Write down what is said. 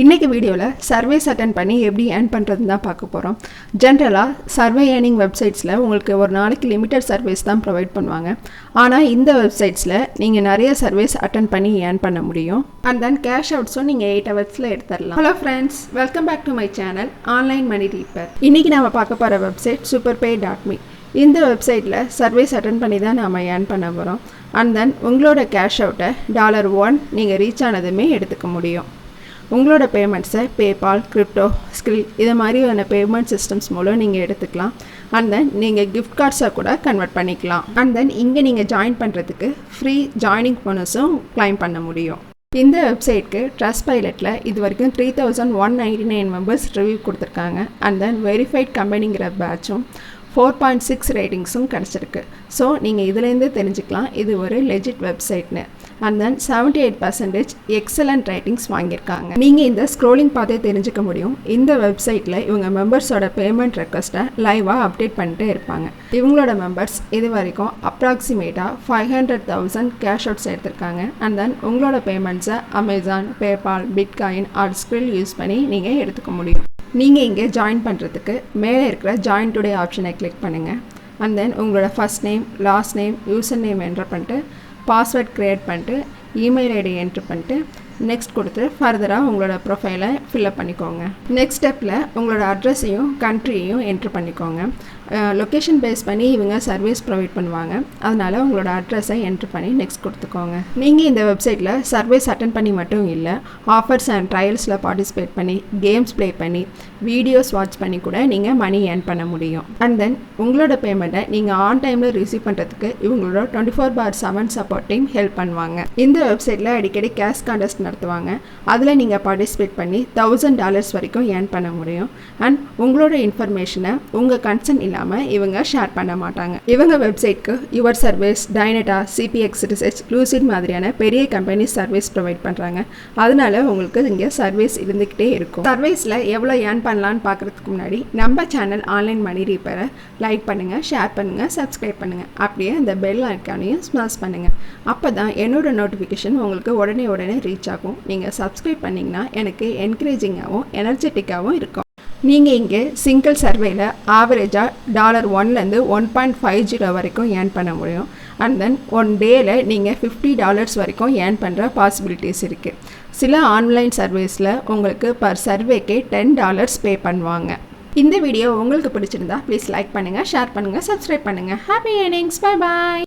இன்னைக்கு வீடியோவில் services attend பண்ணி எப்படி ஏர்ன் பண்ணுறதுன்னு தான் பார்க்க போகிறோம். ஜென்ரலாக சர்வே ஏர்னிங் வெப்சைட்ஸில் உங்களுக்கு ஒரு நாளைக்கு லிமிட்டட் சர்வீஸ் தான் ப்ரொவைட் பண்ணுவாங்க. ஆனால் இந்த வெப்சைட்ஸில் நீங்கள் நிறைய சர்வீஸ் அட்டென்ட் பண்ணி ஏர்ன் பண்ண முடியும். அண்ட் தென் கேஷ் அவுட்ஸும் நீங்கள் 8 ஹவர்ஸில் எடுத்துடலாம். Hello friends, welcome back to my channel online money reaper. இன்றைக்கி நம்ம பார்க்க போகிற வெப்சைட் superpay.me. இந்த வெப்சைட்டில் சர்வீஸ் அட்டென்ட் பண்ணி தான் நம்ம ஏர்ன் பண்ண போகிறோம். அண்ட் தென் உங்களோட கேஷ் அவுட்டை $1 நீங்கள் ரீச் ஆனதுமே எடுத்துக்க முடியும். உங்களோட பேமெண்ட்ஸை பேபால், கிரிப்டோ, ஸ்கில் இது மாதிரியான பேமெண்ட் சிஸ்டம்ஸ் மூலம் நீங்கள் எடுத்துக்கலாம். அண்ட் தென் நீங்கள் கிஃப்ட் கார்ட்ஸை கூட கன்வெர்ட் பண்ணிக்கலாம். அண்ட் தென் இங்கே நீங்கள் ஜாயின் பண்ணுறதுக்கு ஃப்ரீ ஜாயினிங் போனஸும் கிளைம் பண்ண முடியும். இந்த வெப்சைட்க்கு ட்ரஸ்ட் பைலட்டில் இது வரைக்கும் 3199 மெம்பர்ஸ் ரிவ்யூ கொடுத்துருக்காங்க. அண்ட் தென் வெரிஃபைட் கம்பெனிங்கிற பேட்சும் 4.6 ரேட்டிங்ஸும் கிடச்சிருக்கு. ஸோ நீங்கள் இதுலேருந்து தெரிஞ்சுக்கலாம் இது ஒரு லெஜிட் வெப்சைட்னு. அண்ட் தென் 78% எக்ஸலண்ட் ரேட்டிங்ஸ் வாங்கியிருக்காங்க. நீங்கள் இந்த ஸ்க்ரோலிங் பார்த்தே தெரிஞ்சுக்க முடியும். இந்த வெப்சைட்டில் இவங்க மெம்பர்ஸோட பேமெண்ட் ரெக்வஸ்ட்டை லைவாக அப்டேட் பண்ணிட்டே இருப்பாங்க. இவங்களோட மெம்பர்ஸ் இது வரைக்கும் அப்ராக்சிமேட்டாக 500,000 கேஷ் அவுட்ஸ் எடுத்திருக்காங்க. அண்ட் தென் உங்களோட பேமெண்ட்ஸை Amazon, PayPal, bitcoin or Skrill use பண்ணி நீங்கள் எடுத்துக்க முடியும். நீங்கள் இங்கே ஜாயின் பண்ணுறதுக்கு மேலே இருக்கிற ஜாயின் டுடே ஆப்ஷனை கிளிக் பண்ணுங்கள். அண்ட் தென் உங்களோட first name, last name, user name entry பண்ணிட்டு பாஸ்வேர்ட் க்ரியேட் பண்ணிட்டு இமெயில் ஐடி என்ட்ரு பண்ணிட்டு நெக்ஸ்ட் கொடுத்து ஃபர்தராக உங்களோட ப்ரொஃபைலை ஃபில்அப் பண்ணிக்கோங்க. நெக்ஸ்ட் ஸ்டெப்பில் உங்களோட அட்ரஸையும் கண்ட்ரியையும் என்ட்ரு பண்ணிக்கோங்க. லொக்கேஷன் பேஸ் பண்ணி இவங்க சர்வீஸ் ப்ரொவைட் பண்ணுவாங்க. அதனால் உங்களோட அட்ரஸை என்ட்ரு பண்ணி நெக்ஸ்ட் கொடுத்துக்கோங்க. நீங்கள் இந்த வெப்சைட்டில் சர்வீஸ் அட்டென்ட் பண்ணி மட்டும் இல்லை, ஆஃபர்ஸ் அண்ட் ட்ரையல்ஸில் பார்ட்டிசிபேட் பண்ணி, கேம்ஸ் ப்ளே பண்ணி, வீடியோஸ் வாட்ச் பண்ணி கூட நீங்கள் மணி ஏர்ன் பண்ண முடியும். அண்ட் தென் உங்களோட பேமெண்ட்டை நீங்கள் ஆன் டைமில் ரிசீவ் பண்ணுறதுக்கு இவங்களோட 24/7 சப்போர்ட் டீம் ஹெல்ப் பண்ணுவாங்க. இந்த வெப்சைட்டில் அடிக்கடி கேஷ் கான்டெஸ்ட் நடத்துவாங்க. அதில் நீங்கள் பார்ட்டிசிபேட் பண்ணி $1000 வரைக்கும் ஏர்ன் பண்ண முடியும். அண்ட் உங்களோட இன்ஃபர்மேஷனை உங்கள் கன்சர்ன் இல்லாமல் இவங்க ஷேர் பண்ண மாட்டாங்க. இவங்க வெப்சைட்க்கு your service, Dynata, CPX research, Lucid மாதிரியான பெரிய கம்பெனி சர்வீஸ் ப்ரொவைட் பண்ணுறாங்க. அதனால உங்களுக்கு இங்கே சர்வீஸ் இருந்துக்கிட்டே இருக்கும். சர்வீஸில் எவ்வளோ ஏர்ன் பண்ணலான்னு பார்க்குறதுக்கு முன்னாடி நம்ம சேனல் ஆன்லைன் மணி ரீப்பரை லைக் பண்ணுங்கள், ஷேர் பண்ணுங்கள், சப்ஸ்கிரைப் பண்ணுங்கள். அப்படியே அந்த பெல் ஐக்கானையும் ஸ்மாஷ் பண்ணுங்கள். அப்போ தான் என்னோட நோட்டிஃபிகேஷன் உங்களுக்கு உடனே ரீச் ஆகும். நீங்கள் சப்ஸ்கிரைப் பண்ணிங்கன்னா எனக்கு என்கரேஜிங்காகவும் எனர்ஜெட்டிக்காகவும் இருக்கும். நீங்கள் இங்கே சிங்கிள் சர்வேயில் ஆவரேஜாக $1லேருந்து 1.50 வரைக்கும் ஏர்ன் பண்ண முடியும். அண்ட் தென் ஒன் டேயில் நீங்கள் $50 வரைக்கும் ஏர்ன் பண்ணுற பாசிபிலிட்டிஸ் இருக்குது. சில ஆன்லைன் சர்வீஸில் உங்களுக்கு பர் சர்வேக்கே $10 பே பண்ணுவாங்க. இந்த வீடியோ உங்களுக்கு பிடிச்சிருந்தா ப்ளீஸ் லைக் பண்ணுங்கள், ஷேர் பண்ணுங்கள், சப்ஸ்கிரைப் பண்ணுங்கள். Happy earnings. Bye bye.